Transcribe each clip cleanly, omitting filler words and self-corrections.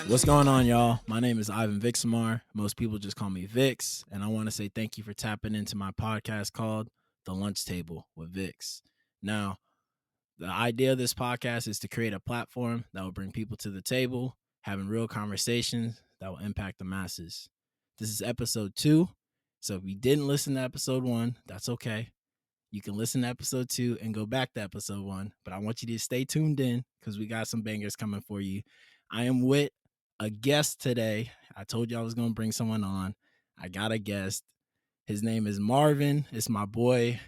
What's going on, y'all? My name is Ivan Vixamar. Most people just call me Vix, and I want to say thank you for tapping into my podcast called The Lunch Table with Vix. Now, the idea of this podcast is to create a platform that will bring people to the table, having real conversations that will impact the masses. This is episode 2, so if you didn't listen to episode 1, that's okay. You can listen to episode 2 and go back to episode 1, but I want you to stay tuned in because we got some bangers coming for you. I am with a guest today. I told you I was going to bring someone on. I got a guest. His name is Marvin. It's my boy.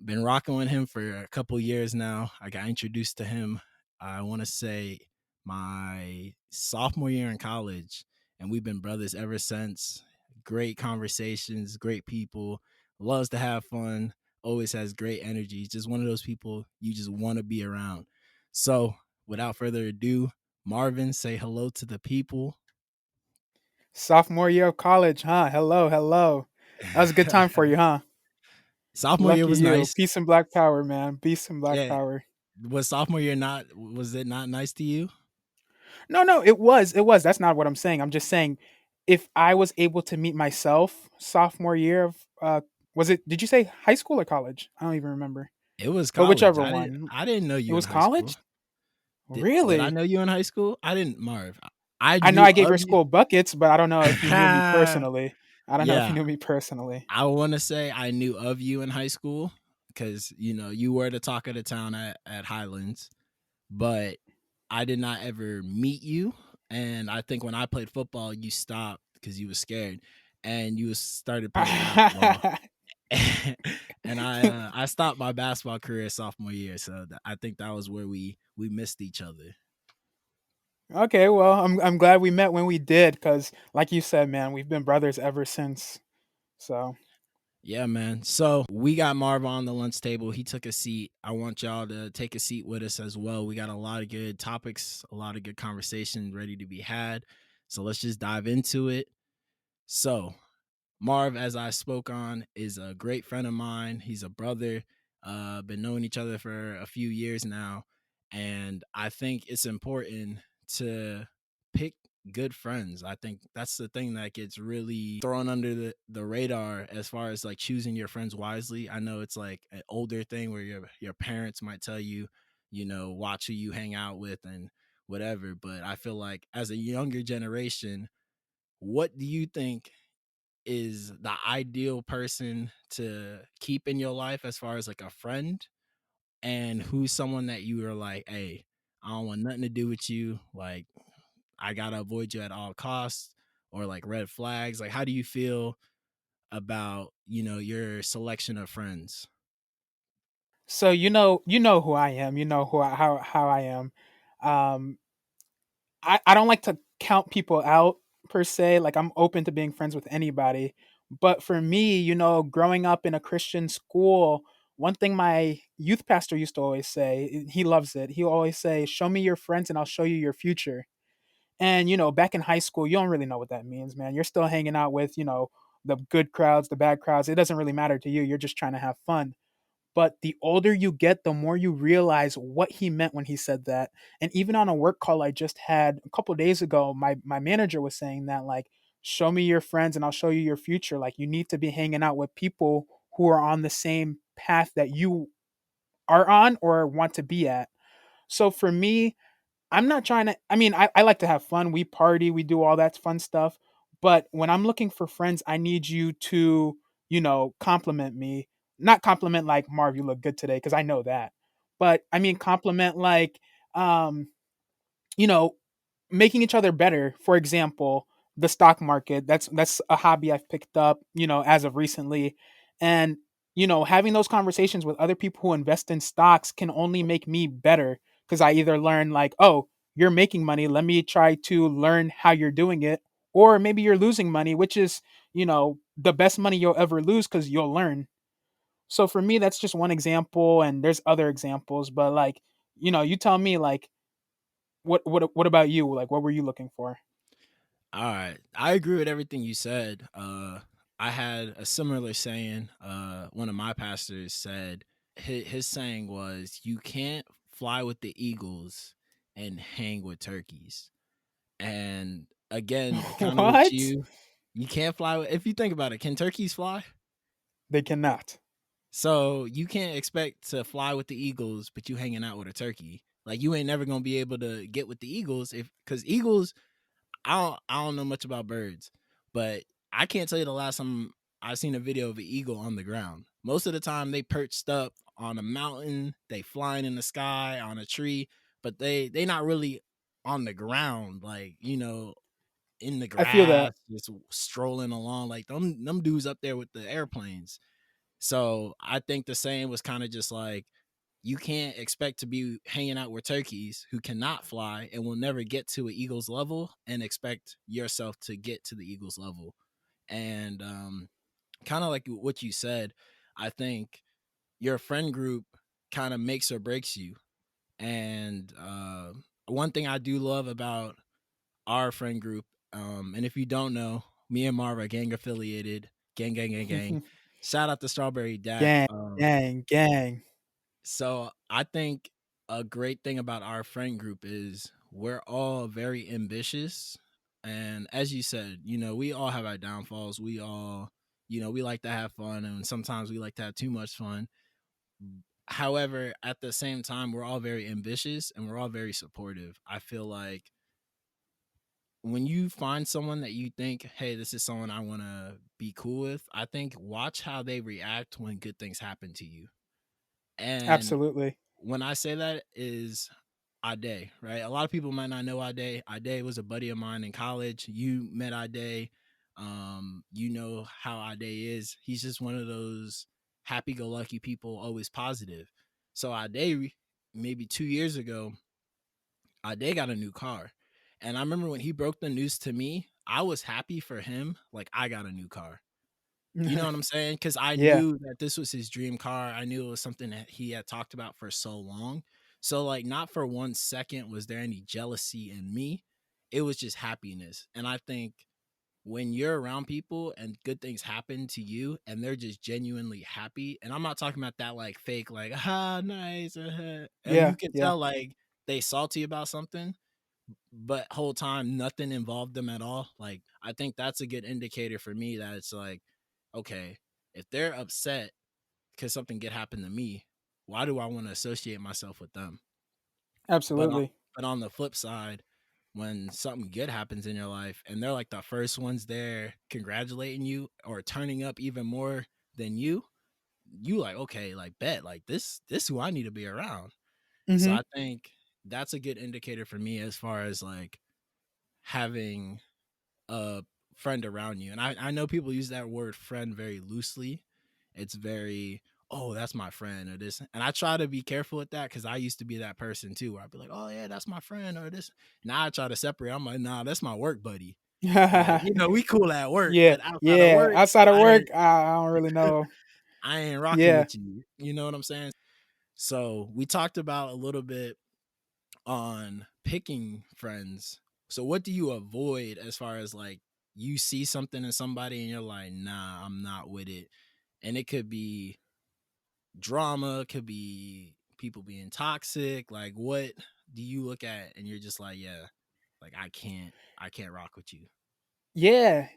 Been rocking with him for a couple years now. I got introduced to him, I want to say, my sophomore year in college, and we've been brothers ever since. Great conversations, great people, loves to have fun, always has great energy. He's just one of those people you just want to be around. So, without further ado, Marvin, say hello to the people. Sophomore year of college, huh? Hello, hello. That was a good time for you, huh? Sophomore year Lucky was you. nice. Peace and black power, man. Peace and black Yeah. power. Was sophomore year not, was it not nice to you? No, it was. It was. That's not what I'm saying. I'm just saying if I was able to meet myself sophomore year of was it did you say high school or college? I don't even remember. It was But college. whichever I didn't one. I didn't know It you in was high school. college? Did I Really? know you in high school? I didn't, Marv. I I know knew I gave of your you. school buckets, but I don't know if you knew me personally. I don't know if you Yeah, knew me personally. I want to say I knew of you in high school because you were the talk of the town at Highlands, but I did not ever meet you. And I think when I played football, you stopped because you was scared, and you started playing basketball. And I stopped my basketball career sophomore year, so I think that was where we missed each other. Okay, well, I'm glad we met when we did, because like you said, man, we've been brothers ever since. So Yeah, man. So we got Marv on the lunch table. He took a seat. I want y'all to take a seat with us as well. We got a lot of good topics, a lot of good conversation ready to be had. So let's just dive into it. So Marv, as I spoke on, is a great friend of mine. He's a brother. Been knowing each other for a few years now, and I think it's important to pick good friends. I think that's the thing that gets really thrown under the radar as far as like choosing your friends wisely. I know it's like an older thing where your parents might tell you, watch who you hang out with and whatever. But I feel like as a younger generation, what do you think is the ideal person to keep in your life as far as like a friend, and who's someone that you are like, hey, I don't want nothing to do with you, like I gotta avoid you at all costs, or like red flags? Like, how do you feel about your selection of friends? so you know who I am. You know how I am. Um, I don't like to count people out per se. Like I'm open to being friends with anybody. But for me, growing up in a Christian school, one thing my youth pastor used to always say, he loves it. He always say, "Show me your friends and I'll show you your future." And back in high school, you don't really know what that means, man. You're still hanging out with, the good crowds, the bad crowds. It doesn't really matter to you. You're just trying to have fun. But the older you get, the more you realize what he meant when he said that. And even on a work call I just had a couple days ago, my manager was saying that, like, show me your friends and I'll show you your future. Like, you need to be hanging out with people who are on the same path that you are on or want to be at. So for me, I'm not trying to, I mean, I like to have fun. We party, we do all that fun stuff. But when I'm looking for friends, I need you to, compliment me. Not compliment like, Marv, you look good today, because I know that. But I mean, compliment like, um, you know, making each other better. For example, the stock market. That's a hobby I've picked up, as of recently. And, having those conversations with other people who invest in stocks can only make me better, because I either learn like, oh, you're making money, let me try to learn how you're doing it. Or maybe you're losing money, which is, the best money you'll ever lose, because you'll learn. So for me, that's just one example, and there's other examples, but like, you tell me, like, what about you? Like, what were you looking for? All right, I agree with everything you said. I had a similar saying. One of my pastors said his saying was, "You can't fly with the eagles and hang with turkeys." And again, kind of with What? you can't fly. If you think about it, can turkeys fly? They cannot. So you can't expect to fly with the eagles, but you hanging out with a turkey. Like you ain't never gonna be able to get with the eagles if because eagles. I don't know much about birds, but I can't tell you the last time I seen a video of an eagle on the ground. Most of the time they perched up on a mountain, they flying in the sky on a tree, but they not really on the ground, like in the I feel grass, that. just strolling along. Like them dudes up there with the airplanes. So I think the same was kind of just like you can't expect to be hanging out with turkeys who cannot fly and will never get to an eagle's level and expect yourself to get to the eagle's level. And kind of like what you said, I think your friend group kind of makes or breaks you. And one thing I do love about our friend group, and if you don't know, me and Marv are gang affiliated, gang, gang, gang, gang. Shout out to Strawberry Dak. Gang, gang, gang. So I think a great thing about our friend group is we're all very ambitious. And as you said, we all have our downfalls. We all, we like to have fun and sometimes we like to have too much fun. However, at the same time, we're all very ambitious and we're all very supportive. I feel like when you find someone that you think, hey, this is someone I want to be cool with, I think watch how they react when good things happen to you. And Absolutely. when I say that is Ade, right? A lot of people might not know Ade. Ade was a buddy of mine in college. You met Ade. You know how Ade is. He's just one of those happy-go-lucky people, always positive. So Ade, maybe 2 years ago, Ade got a new car. And I remember when he broke the news to me, I was happy for him. Like I got a new car. You know what I'm saying? Because I Yeah. knew that this was his dream car. I knew it was something that he had talked about for so long. So, like, not for 1 second was there any jealousy in me. It was just happiness. And I think when you're around people and good things happen to you and they're just genuinely happy, and I'm not talking about that like fake, like, ah, nice. And Yeah, you can yeah. tell like they salty about something, but whole time nothing involved them at all. Like I think that's a good indicator for me that it's like, okay, if they're upset because something good happened to me, why do I want to associate myself with them? But on, Absolutely. but on the flip side, when something good happens in your life and they're like the first ones there congratulating you or turning up even more than you like, okay, like bet like this who I need to be around. So Mhm. I think that's a good indicator for me as far as like having a friend around you. And I know people use that word friend very loosely. It's very, oh, that's my friend or this. And I try to be careful with that because I used to be that person too, where I'd be like, oh, yeah, that's my friend or this. Now I try to separate. I'm like, nah, that's my work buddy. Like, we cool at work, Yeah, but outside of yeah. work, Outside of I work, ain't, I don't really know. I ain't rocking Yeah. with you. You know what I'm saying? So we talked about a little bit on picking friends. So what do you avoid as far as like you see something in somebody and you're like, nah, I'm not with it. And it could be drama, could be people being toxic. Like what do you look at and you're just like, yeah, like I can't rock with you. Yeah.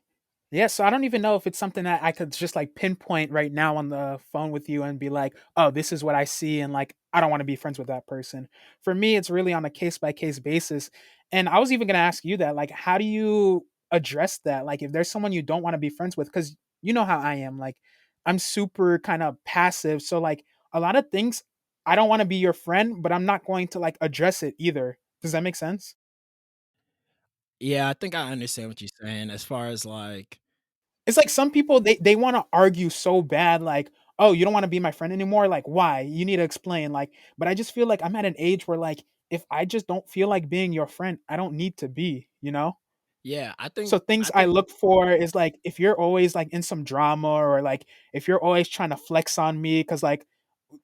Yeah, so I don't even know if it's something that I could just like pinpoint right now on the phone with you and be like, "Oh, this is what I see," and like I don't want to be friends with that person. For me, it's really on a case by case basis. And I was even going to ask you that, like, how do you address that? Like, if there's someone you don't want to be friends with, because you know how I am, like, I'm super kind of passive. So, like, a lot of things, I don't want to be your friend, but I'm not going to like address it either. Does that make sense? Yeah, I think I understand what you're saying as far as like, It's like some people they wanna argue so bad, like, "Oh, you don't wanna be my friend anymore? Like, why? You need to explain." Like, but I just feel like I'm at an age where, like, if I just don't feel like being your friend, I don't need to be, you know? yeah, I think So things I I think look for is, like, if you're always, like, in some drama or, like, if you're always trying to flex on me, because like,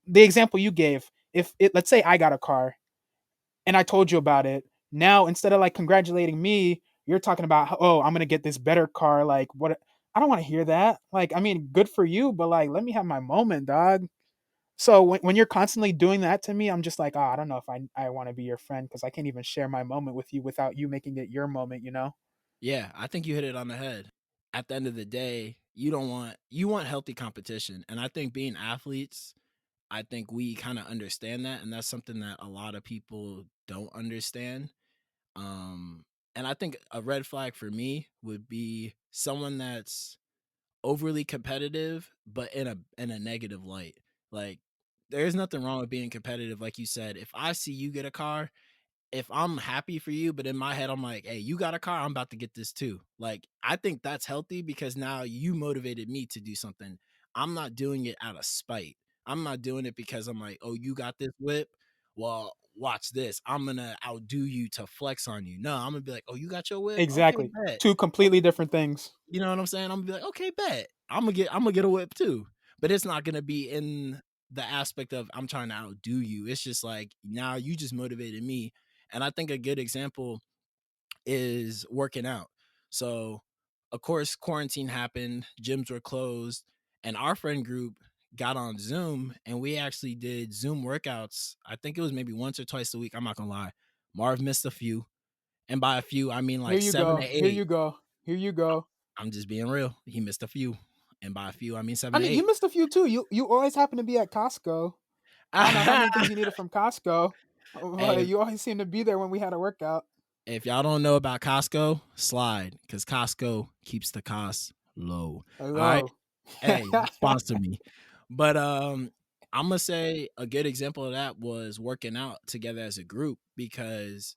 the example you gave, if it let's say I got a car and I told you about it. Now, instead of like congratulating me, you're talking about, oh, I'm gonna get this better car. Like, what? I don't want to hear that. Like, I mean, good for you, but like, let me have my moment, dog. So when you're constantly doing that to me, I'm just like, oh, I don't know if I want to be your friend because I can't even share my moment with you without you making it your moment. You know? Yeah, I think you hit it on the head. At the end of the day, you want healthy competition, and I think being athletes, I think we kind of understand that, and that's something that a lot of people don't understand. Um, and I think a red flag for me would be someone that's overly competitive, but in a negative light. Like, there's nothing wrong with being competitive, like you said. If I see you get a car, if I'm happy for you, but in my head I'm like, "Hey, you got a car, I'm about to get this too." Like, I think that's healthy because now you motivated me to do something. I'm not doing it out of spite. I'm not doing it because I'm like, "Oh, you got this whip? Well, watch this. I'm gonna outdo you to flex on you." No, I'm gonna be like, "Oh, you got your whip? Okay, Exactly. bet." Two completely different things. You know what I'm saying? I'm gonna be like, "Okay, bet. I'm gonna get a whip too." But it's not gonna be in the aspect of I'm trying to outdo you. It's just like now you just motivated me. And I think a good example is working out. So, of course, quarantine happened, gyms were closed, and our friend group got on Zoom and we actually did Zoom workouts. I think it was maybe once or twice a week. I'm not gonna lie. Marv missed a few. And by a few, I mean Here like you seven to go. Here you eight. go. Here you go. I'm just being real. He missed a few. And by a few, I mean I seven to mean, you eight. missed a few too. You always happen to be at Costco. I don't know how many things you needed from Costco, but Hey, you always seem to be there when we had a workout. if y'all don't know about Costco, slide because Costco keeps the costs low. All right. Hello. Hey, sponsor me. But I'm gonna say a good example of that was working out together as a group because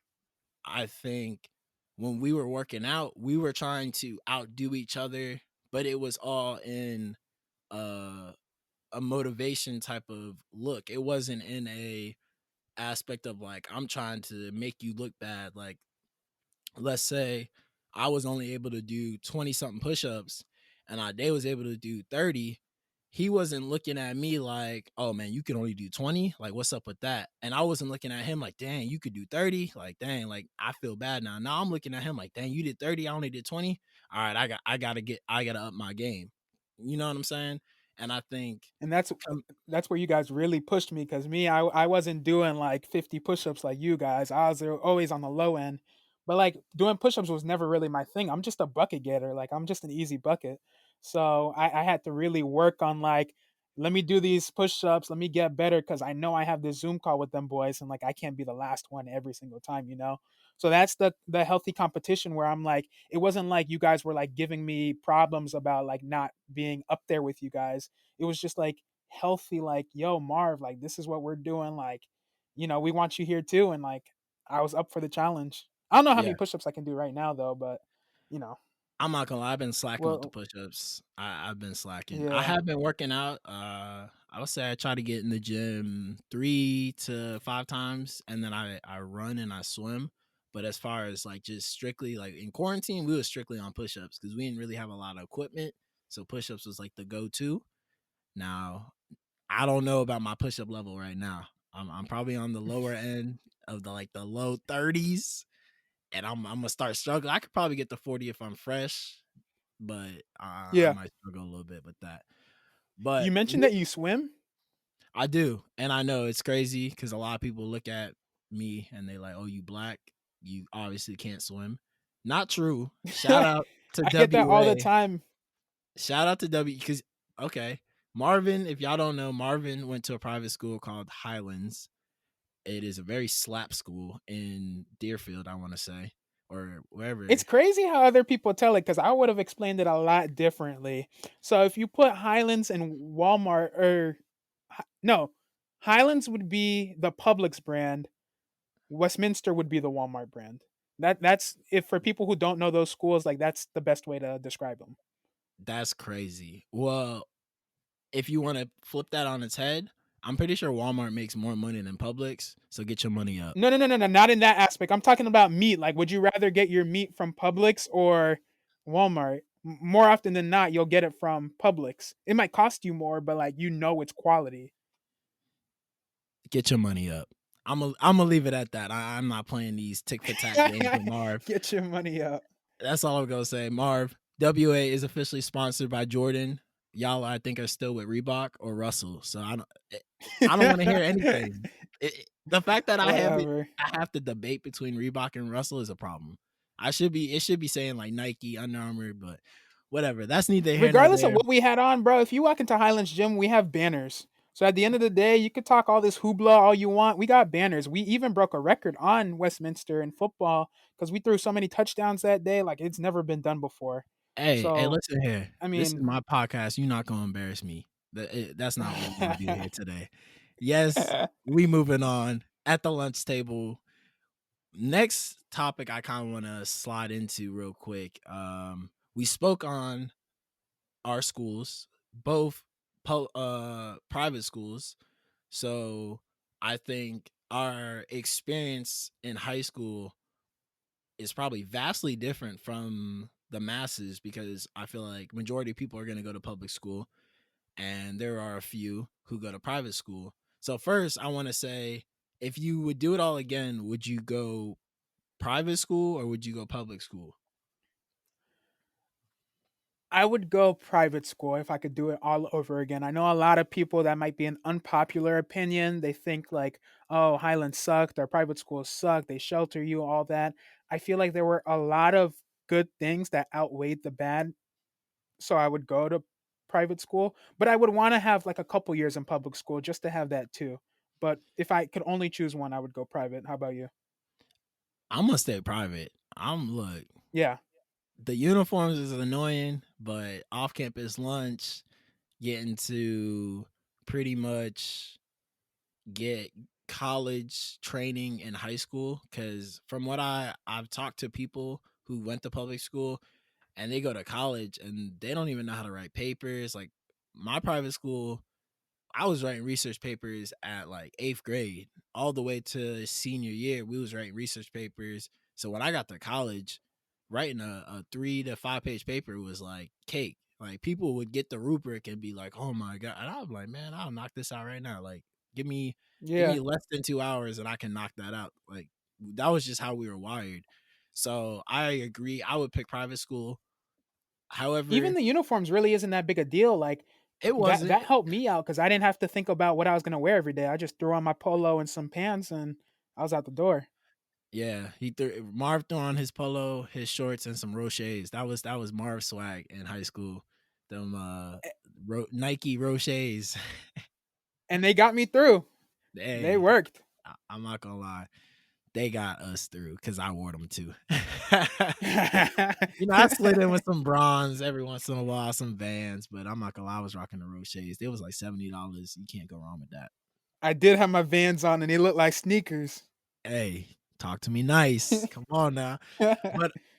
I think when we were working out, we were trying to outdo each other, but it was all in uh, a motivation type of look. It wasn't in a aspect of like I'm trying to make you look bad. Like, let's say I was only able to do 20 something push-ups and they was able to do 30. He wasn't looking at me like, "Oh man, you can only do 20? Like what's up with that?" And I wasn't looking at him like, "Dang, you could do 30?" Like, "Dang, like I feel bad now." Now I'm looking at him like, "Dang, you did 30, I only did 20. All right, I got to up my game." You know what I'm saying? And I think And that's where you guys really pushed me because me, I wasn't doing like 50 push-ups like you guys. I was always on the low end. But like doing push-ups was never really my thing. I'm just a bucket getter. Like I'm just an easy bucket. So I had to really work on like, let me do these push-ups, let me get better because I know I have this Zoom call with them boys and like I can't be the last one every single time, you know? So that's the healthy competition where I'm like, it wasn't like you guys were like giving me problems about like not being up there with you guys. It was just like healthy, like, yo, Marv, like this is what we're doing. Like, we want you here too. And like I was up for the challenge. I don't know how many yeah, push-ups I can do right now though, but you know, I'm not gonna lie, I've been slacking with the well, push-ups. I've been slacking. I yeah. have been working out. I would say I try to get in the gym 3 to 5 times, and then I run and I swim. But as far as like just strictly like in quarantine, we were strictly on push-ups because we didn't really have a lot of equipment. So push-ups was like the go-to. Now I don't know about my push-up level right now. I'm probably on the lower end of the low 30s, and I'm gonna start struggling. I could probably get to 40 if I'm fresh, but I Yeah. might struggle a little bit with that. You But mentioned that you swim. I do, and I know it's crazy because a lot of people look at me and they like, "Oh, you black, you obviously can't swim." Not true. Shout out to I get that all the WA. time. Shout out to W because okay, Marvin. If y'all don't know, Marvin went to a private school called Highlands. It is a very slap school in Deerfield, I want to say, or It's wherever. crazy how other people tell it because I would have explained it a lot differently. So if you put Highlands and Walmart or no, Highlands would be the Publix brand. Westminster would be the Walmart brand. That's if for people who don't know those schools, like that's the best way to describe them. That's crazy. Well, if you want to flip that on its head, I'm pretty sure Walmart makes more money than Publix. So get your money up. No, no, no, no, no, not in that aspect. I'm talking about meat. Like, would you rather get your meat from Publix or Walmart? More often than not, you'll get it from Publix. It might cost you more, but like it's quality. Get your money up. I'm gonna leave it at that. I'm not playing these tick for tack games with Marv. Get your money up. That's all I'm gonna say. Marv, WA is officially sponsored by Jordan. y'all I think are still with Reebok or Russell. So eh, I don't want to hear anything. The fact that Whatever. I have to debate between Reebok and Russell is a problem. I should be it should be saying like Nike, Under Armour, but whatever. That's neither here nor Regardless of there. what we had on, bro, if you walk into Highlands Gym, we have banners. So at the end of the day, you could talk all this hoopla all you want. We got banners. We even broke a record on Westminster in football because we threw so many touchdowns that day. Like it's never been done before. Hey, So listen here. I This is mean, my podcast. You're not gonna embarrass me. That's not what we're gonna do here today. Yes, we moving on at the lunch table. Next topic I kind of want to slide into real quick. We spoke on our schools, both private schools. So I think our experience in high school is probably vastly different from the masses because I feel like majority of people are going to go to public school and there are a few who go to private school. So first, I want to say if you would do it all again, would you go private school or would you go public school? I would go private school if I could do it all over again. I know a lot of people that might be an unpopular opinion. They think like, "Oh, Highland sucked. Our private schools suck. They shelter you, all that." I feel like there were a lot of good things that outweighed the bad, so I would go to private school, but I would want to have like a couple years in public school just to have that too. But if I could only choose one, I would go private. How about you? I'm gonna stay private. Look, Yeah. the uniforms is annoying, but off campus lunch, getting to pretty much get college training in high school. Because from what I've talked to people who went to public school and they go to college and they don't even know how to write papers. Like my private school, I was writing research papers at like 8th grade all the way to senior year. We was writing research papers. So when I got to college, writing a 3 to 5 page paper was like cake. Like people would get the rubric and be like, "Oh my god!" And I'm like, "Man, I'll knock this out right now. Like, give me give Yeah. me less than 2 hours and I can knock that out." Like that was just how we were wired. So I agree. I would pick private school. Even However, the uniforms really isn't that big a deal. Like it that wasn't. helped me out because I didn't have to think about what I was gonna wear every day. I just threw on my polo and some pants and I was out the door. Yeah, he threw Marv threw on his polo, his shorts, and some Rochers. That was Marv swag in high school. Them Nike Rochers. And they got me through. They Hey, worked. I'm not gonna lie, they got us through because I wore them too. I slid in with some bronze every once in a while, some Vans, but I'm not gonna lie, I was rocking the Rochers. They was like $70. You can't go wrong with that. I did have my Vans on and they looked like sneakers. Hey, talk to me nice. Come on now.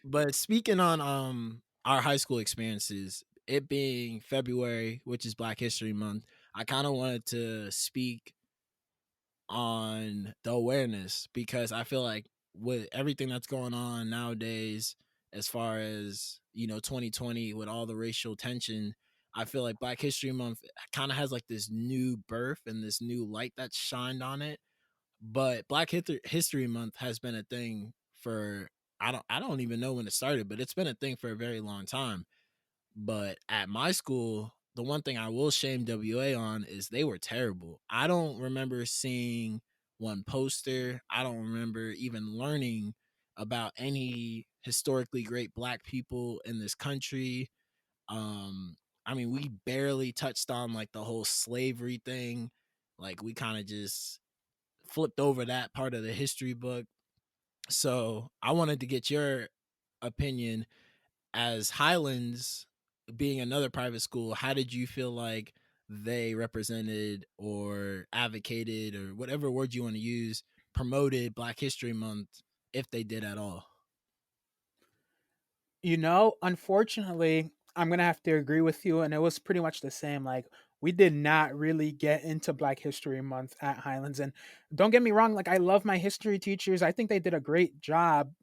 But speaking on our high school experiences, it being February, which is Black History Month, I kind of wanted to speak on the awareness because I feel like with everything that's going on nowadays, as far as 2020 with all the racial tension, I feel like Black History Month kind of has like this new birth and this new light that's shined on it. But History Month has been a thing for I don't even know when it started, but it's been a thing for a very long time. But at my school, the one thing I will shame WA on is they were terrible. I don't remember seeing one poster. I don't remember even learning about any historically great black people in this country. Um I mean, we barely touched on like the whole slavery thing. Like we kind of just flipped over that part of the history book. So I wanted to get your opinion as Highlands being another private school. How did you feel like they represented or advocated or whatever word you want to use, promoted Black History Month if they did at all? Unfortunately, I'm gonna have to agree with you, and it was pretty much the same. Like, we did not really get into Black History Month at Highlands. And don't get me wrong, like, I love my history teachers. I think they did a great job,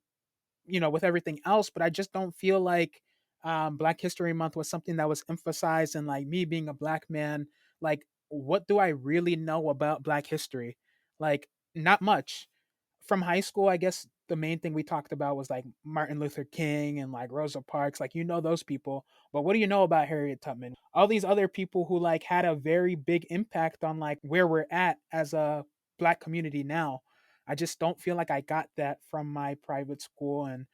with everything else, but I just don't feel like Black History Month was something that was emphasized. And like me being a black man, like, what do I really know about Black history? Like, not much. From high school, I guess the main thing we talked about was like Martin Luther King and like Rosa Parks, like those people. But what do you know about Harriet Tubman? All these other people who like had a very big impact on like where we're at as a black community now. I just don't feel like I got that from my private school, and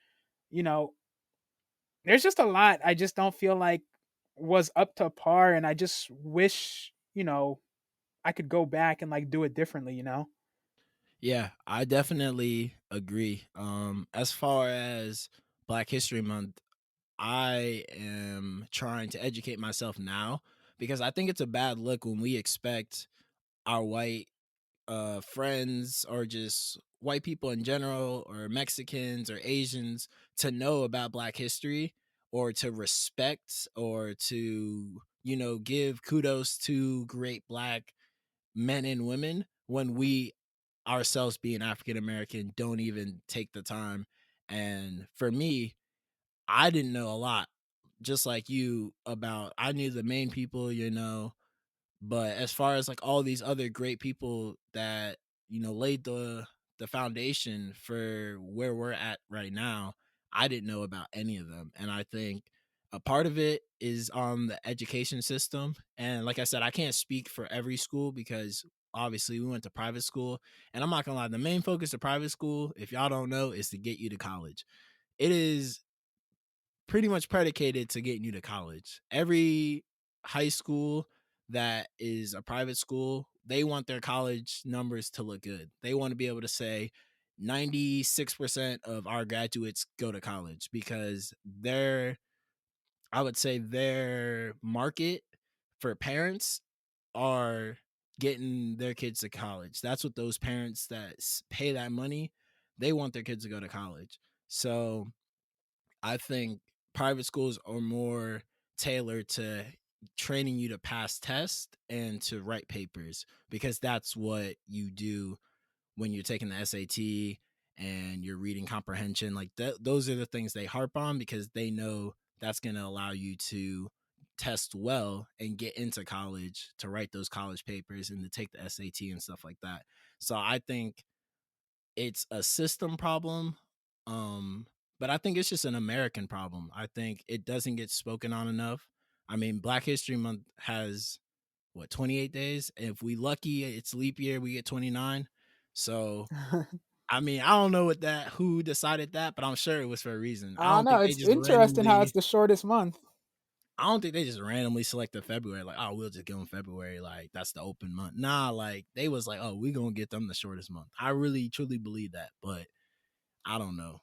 you know, there's just a lot I just don't feel like was up to par, and I just wish, I could go back and like do it differently. Yeah, I definitely agree. As far as Black History Month, I am trying to educate myself now because I think it's a bad look when we expect our white friends or just white people in general or Mexicans or Asians to know about Black history or to respect or to, give kudos to great Black men and women when we ourselves being African American don't even take the time. And for me, I didn't know a lot, just like you, about I knew the main people, but as far as like all these other great people that, laid the foundation for where we're at right now, I didn't know about any of them. And I think a part of it is on the education system. And like I said, I can't speak for every school because obviously we went to private school. And I'm not gonna lie, the main focus of private school, if y'all don't know, is to get you to college. It is pretty much predicated to getting you to college. Every high school that is a private school, they want their college numbers to look good. They want to be able to say 96% of our graduates go to college because I would say their market for parents are getting their kids to college. That's what those parents that pay that money, they want their kids to go to college. So I think private schools are more tailored to training you to pass tests and to write papers because that's what you do when you're taking the SAT and you're reading comprehension. Like those are the things they harp on because they know that's going to allow you to test well and get into college to write those college papers and to take the SAT and stuff like that. So I think it's a system problem. Um, but I think it's just an American problem. I think it doesn't get spoken on enough. I mean, Black History Month has what, 28 days? If we lucky, it's leap year, we get 29. So, I mean, I don't know who decided that, but I'm sure it was for a reason. I I don't don't know. think they It's just interesting how it's randomly the shortest month. I don't think they just randomly selected February, like, oh, we'll just give them February, like that's the open month. Nah, like they was like, oh, we gonna get them the shortest month. I really truly believe that, but I don't know.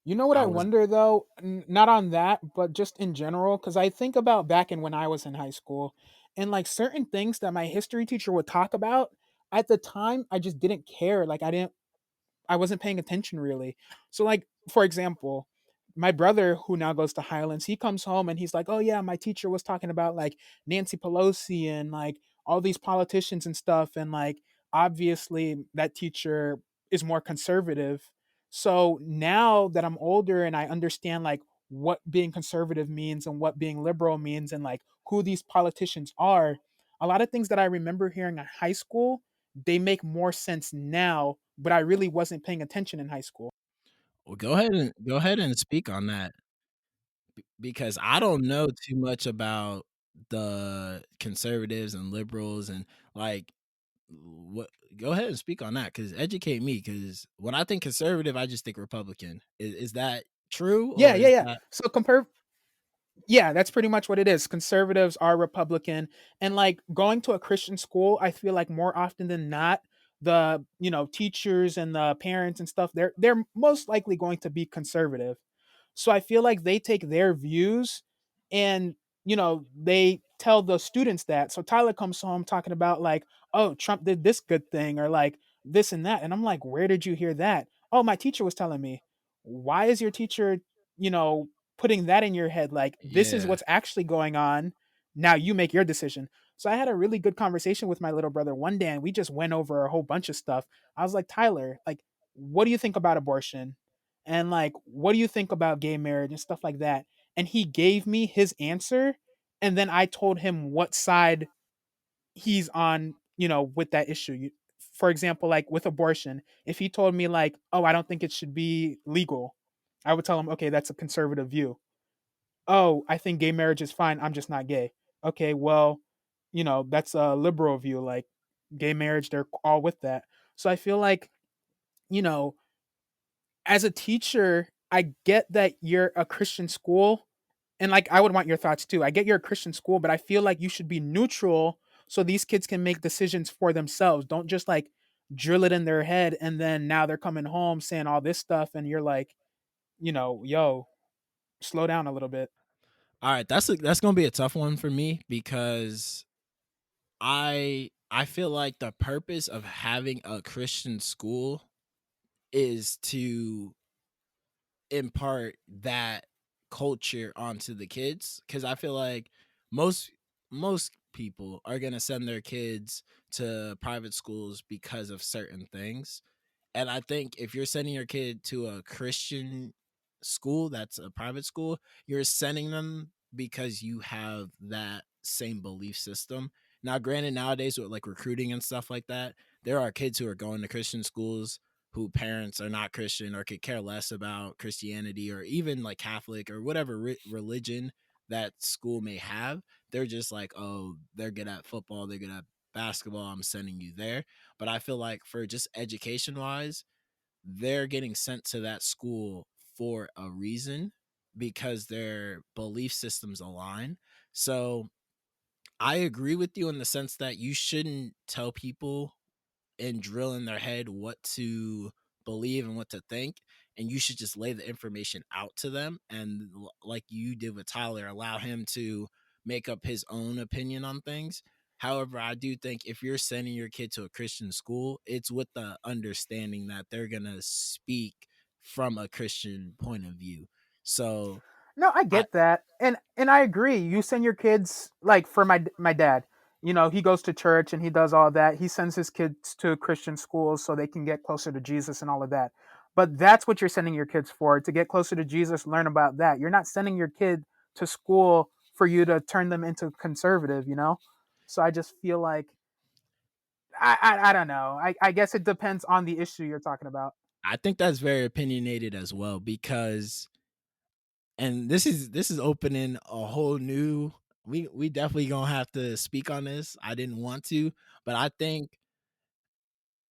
You know what I I was wonder though? Not on that, but just in general, because I think about back in when I was in high school, and like certain things that my history teacher would talk about at the time, I just didn't care. Like I wasn't paying attention really. So like for example, my brother who now goes to Highlands, he comes home and he's like, "Oh yeah, my teacher was talking about like Nancy Pelosi and like all these politicians and stuff, and like obviously that teacher is more conservative." So now that I'm older and I understand like what being conservative means and what being liberal means and like who these politicians are, a lot of things that I remember hearing in high school, they make more sense now, but I really wasn't paying attention in high school. well, go ahead and speak on that because I don't know too much about the conservatives and liberals and like what go ahead and speak on that because educate me because when I think conservative I just think Republican. Is that true Yeah, or yeah, is yeah. that So compare Yeah, that's pretty much what it is. Conservatives are Republican, and like going to a Christian school, I feel like more often than not, the teachers and the parents and stuff, they're most likely going to be conservative. So I feel like they take their views and they tell the students that. So Tyler comes home talking about like, oh, Trump did this good thing or like this and that. And I'm like, where did you hear that? Oh, my teacher was telling me. Why is your teacher, you know, putting that in your head? Like, this is yeah. what's actually going on. Now you make your decision. So I had a really good conversation with my little brother one day and we just went over a whole bunch of stuff. I was like, Tyler, like, what do you think about abortion? And like, what do you think about gay marriage and stuff like that? And he gave me his answer, and then I told him what side he's on, with that issue. for example, like with abortion, if he told me like, "Oh, I don't think it should be legal," I would tell him, "Okay, that's a conservative view." "Oh, I think gay marriage is fine. I'm just not gay." "Okay, well, that's a liberal view. Like gay marriage, they're all with that." So I feel like, you know, as a teacher, I get that you're a Christian school, and like I would want your thoughts too. I get you're a Christian school, but I feel like you should be neutral so these kids can make decisions for themselves. Don't just like drill it in their head and then now they're coming home saying all this stuff and you're like, yo, slow down a little bit. All right, that's gonna be a tough one for me because I feel like the purpose of having a Christian school is to impart that culture onto the kids, because I feel like most most people are gonna send their kids to private schools because of certain things. And I think if you're sending your kid to a Christian school that's a private school, you're sending them because you have that same belief system. Now, granted, nowadays with like recruiting and stuff like that, there are kids who are going to Christian schools who parents are not Christian or could care less about Christianity or even like Catholic or whatever religion that school may have. They're just like, oh, they're good at football, they're good at basketball, I'm sending you there. But I feel like for just education wise, they're getting sent to that school for a reason because their belief systems align. So I agree with you in the sense that you shouldn't tell people and drill in their head what to believe and what to think. And you should just lay the information out to them. And like you did with Tyler, allow him to make up his own opinion on things. However, I do think if you're sending your kid to a Christian school, it's with the understanding that they're going to speak from a Christian point of view. So No, I I, get that, and I agree. You send your kids like for my dad. He goes to church and he does all that. He sends his kids to Christian schools so they can get closer to Jesus and all of that. But that's what you're sending your kids for, to get closer to Jesus, learn about that. You're not sending your kid to school for you to turn them into conservative. So I just feel like I don't know. I guess it depends on the issue you're talking about. I think that's very opinionated as well because and this is opening a whole new we definitely gonna have to speak on this. I didn't want to, but I think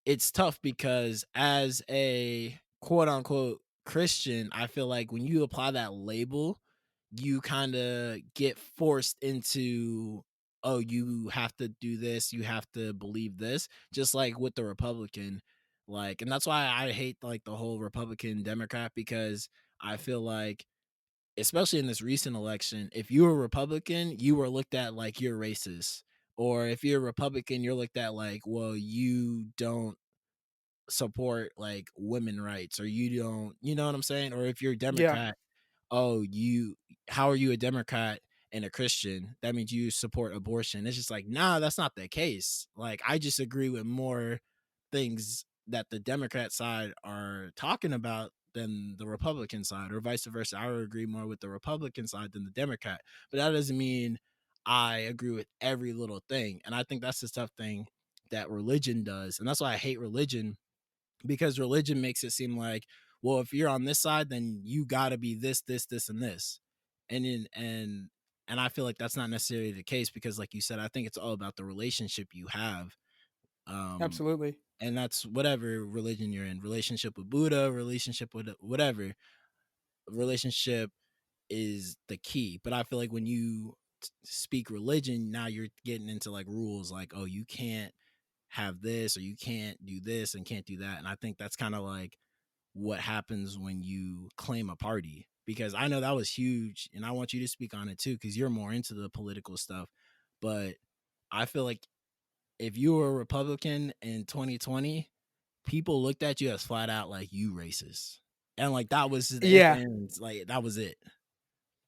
it's tough because as a quote unquote Christian, I feel like when you apply that label, you kind of get forced into, oh, you have to do this, you have to believe this, just like with the Republican. Like, and that's why I hate like the whole Republican Democrat because I feel like especially in this recent election, if you were Republican, you were looked at like you're racist. Or if you're a Republican, you're looked at like, well, you don't support like women rights or you don't, you know what I'm saying? Or if you're a Yeah, Democrat, oh, how are you a Democrat and a Christian? That means you support abortion. It's just like, nah, that's not the case. Like, I just agree with more things that the Democrat side are talking about than the Republican side, or vice versa. I would agree more with the Republican side than the Democrat. But that doesn't mean I agree with every little thing. And I think that's the tough thing that religion does. And that's why I hate religion, because religion makes it seem like, well, if you're on this side, then you got to be this, and this, and I feel like that's not necessarily the case because, like you said, I think it's all about the relationship you have, um, absolutely. and that's whatever religion you're in, relationship with Buddha, relationship with whatever relationship is the key. But I feel like when you speak religion, now you're getting into like rules, like, oh, you can't have this or you can't do this and can't do that, and I think that's kind of like what happens when you claim a party, because I know that was huge and I want you to speak on it too because you're more into the political stuff. But I feel like if you were a Republican in 2020, people looked at you as flat out like you racist. And like that was the if Yeah. ends, like that was it.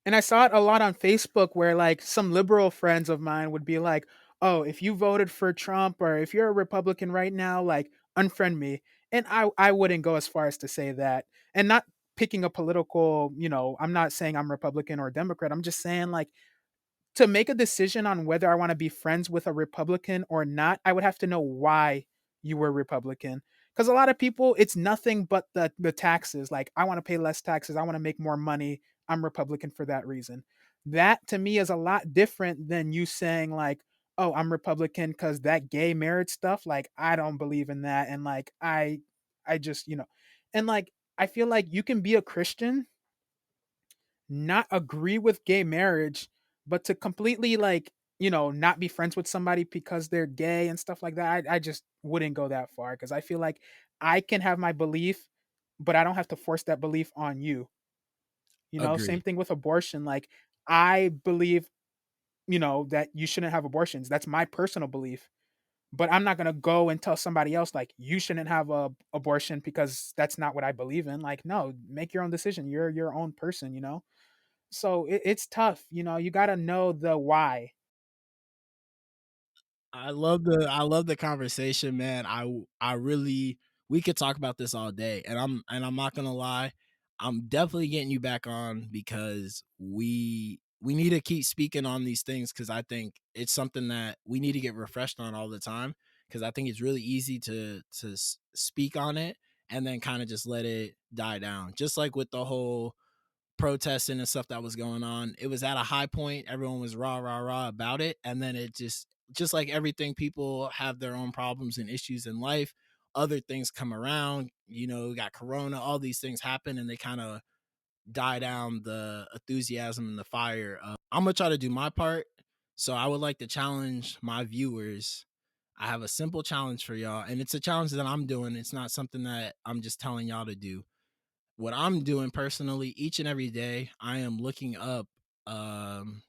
And I saw it a lot on Facebook where like some liberal friends of mine would be like, "Oh, if you voted for Trump or if you're a Republican right now, like unfriend me." And I wouldn't go as far as to say that. And not picking a political, I'm not saying I'm Republican or Democrat. I'm just saying like to make a decision on whether I want to be friends with a Republican or not, I would have to know why you were Republican. Because a lot of people, it's nothing but the taxes. Like, I want to pay less taxes. I want to make more money. I'm Republican for that reason. That to me is a lot different than you saying like, oh, I'm Republican because that gay marriage stuff. Like, I don't believe in that, and like I just and like I feel like you can be a Christian, not agree with gay marriage, but to completely like, not be friends with somebody because they're gay and stuff like that. I just wouldn't go that far because I feel like I can have my belief, but I don't have to force that belief on you. Same Agree. thing with abortion. Like, I believe, that you shouldn't have abortions. That's my personal belief. But I'm not gonna go and tell somebody else like you shouldn't have a abortion because that's not what I believe in. Like, no, make your own decision. You're your own person. So it's tough. You got to know the why. I love the conversation, man. I really we could talk about this all day, and I'm not gonna lie, I'm definitely getting you back on because we need to keep speaking on these things because I think it's something that we need to get refreshed on all the time because I think it's really easy to speak on it and then kind of just let it die down. Just like with the whole protesting and stuff that was going on. It was at a high point. Everyone was rah rah rah about it, and then it just like everything, people have their own problems and issues in life. Other things come around. We got Corona. All these things happen, and they kind of die down the enthusiasm and the fire. I'm gonna try to do my part. So I would like to challenge my viewers. I have a simple challenge for y'all, and it's a challenge that I'm doing. It's not something that I'm just telling y'all to do. What I'm doing personally each and every day, I am looking up um,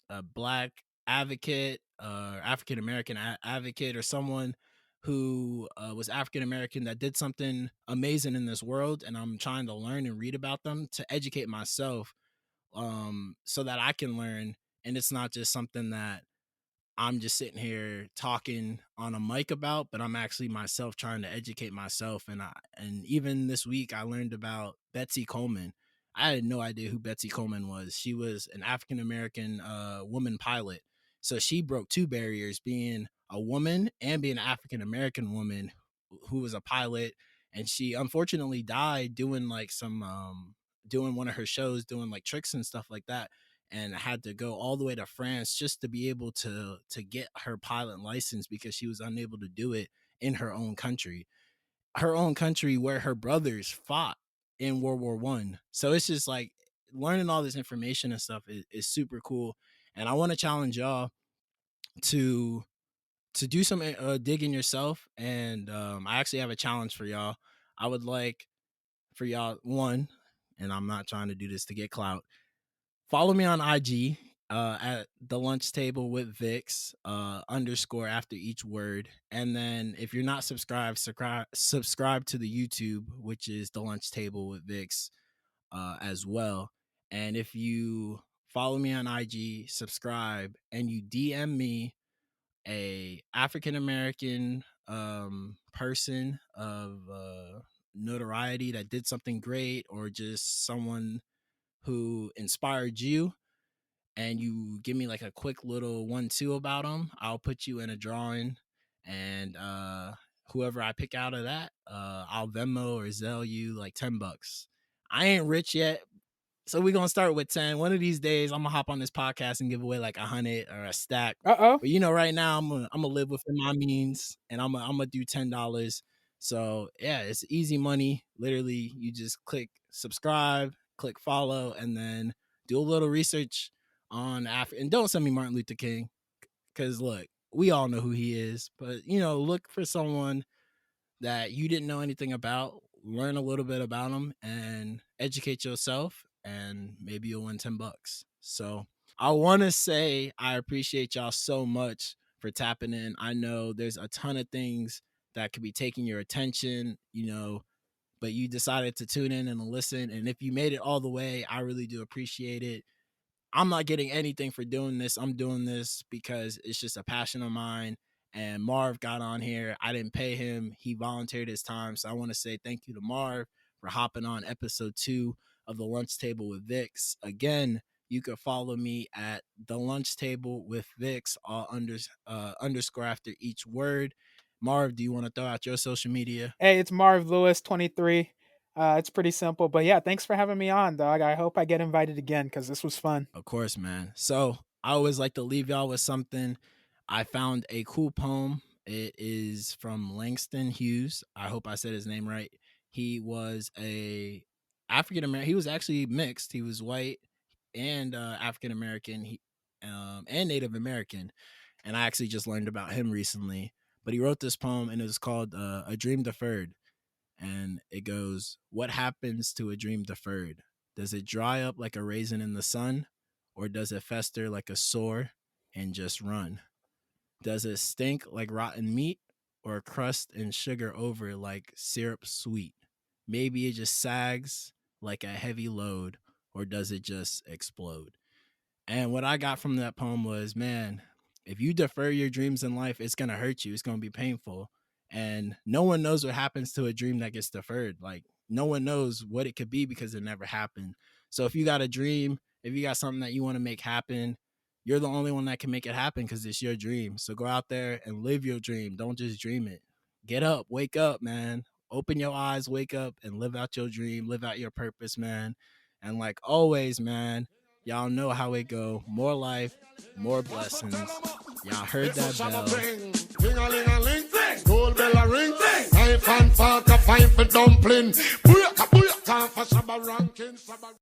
a black advocate, African American advocate, or someone who was African American that did something amazing in this world, and I'm trying to learn and read about them to educate myself, so that I can learn, and it's not just something that I'm just sitting here talking on a mic about, but I'm actually myself trying to educate myself. And even this week I learned about Betsy Coleman. I had no idea who Betsy Coleman was. She was an African American woman pilot. So she broke two barriers, being a woman and being an African American woman who was a pilot. And she unfortunately died doing like some doing one of her shows, doing like tricks and stuff like that, and had to go all the way to France just to be able to get her pilot license because she was unable to do it in her own country. Her own country where her brothers fought in World War I. So it's just like learning all this information and stuff is super cool. And I want to challenge y'all to do some digging yourself. And I actually have a challenge for y'all. I would like for y'all, one, and I'm not trying to do this to get clout, follow me on IG at the lunch table with Vix underscore after each word. And then if you're not subscribe to the YouTube, which is the lunch table with Vix as well. And if you follow me on IG, subscribe, and you DM me a African American person of notoriety that did something great, or just someone who inspired you, and you give me like a quick little 1-2 about them, I'll put you in a drawing, and whoever I pick out of that, I'll Venmo or Zelle you like $10. I ain't rich yet, so we're gonna start with 10. One of these days, I'm gonna hop on this podcast and give away like 100 or a stack. Uh oh. But right now I'm gonna live within my means, and I'm gonna do $10. So yeah, it's easy money. Literally, you just click subscribe, click follow, and then do a little research on Africa. And don't send me Martin Luther King, because look, we all know who he is. But look for someone that you didn't know anything about, learn a little bit about them and educate yourself, and maybe you'll win $10. So I want to say I appreciate y'all so much for tapping in. I know there's a ton of things that could be taking your attention, but you decided to tune in and listen. And if you made it all the way, I really do appreciate it. I'm not getting anything for doing this. I'm doing this because it's just a passion of mine. And Marv got on here. I didn't pay him. He volunteered his time. So I want to say thank you to Marv for hopping on episode 2 of the Lunch Table with Vix. Again, you can follow me at the Lunch Table with Vix, all underscore after each word. Marv, do you want to throw out your social media? Hey, it's Marv Lewis 23. It's pretty simple, but yeah, thanks for having me on, dog. I hope I get invited again because this was fun. Of course, man. So I always like to leave y'all with something. I found a cool poem. It is from Langston Hughes. I hope I said his name right. He was a African American. He was actually mixed. He was white and African American. And Native American. And I actually just learned about him recently. But he wrote this poem, and it was called "A Dream Deferred." And it goes, "What happens to a dream deferred? Does it dry up like a raisin in the sun, or does it fester like a sore and just run? Does it stink like rotten meat, or crust and sugar over like syrup sweet? Maybe it just sags like a heavy load, or does it just explode?" And what I got from that poem was, man, if you defer your dreams in life, it's going to hurt you. It's going to be painful. And no one knows what happens to a dream that gets deferred. Like, no one knows what it could be because it never happened. So if you got a dream, if you got something that you want to make happen, you're the only one that can make it happen because it's your dream. So go out there and live your dream. Don't just dream it. Get up, wake up, man. Open your eyes, wake up, and live out your dream, live out your purpose, man. And like always, man, y'all know how it go. More life, more blessings. Y'all heard that bell. Ling-a-ling-a-ling, school bell a ring, knife and fork a fine for dumpling. Booyaka, booyaka, for Shabba ranking, Shabba.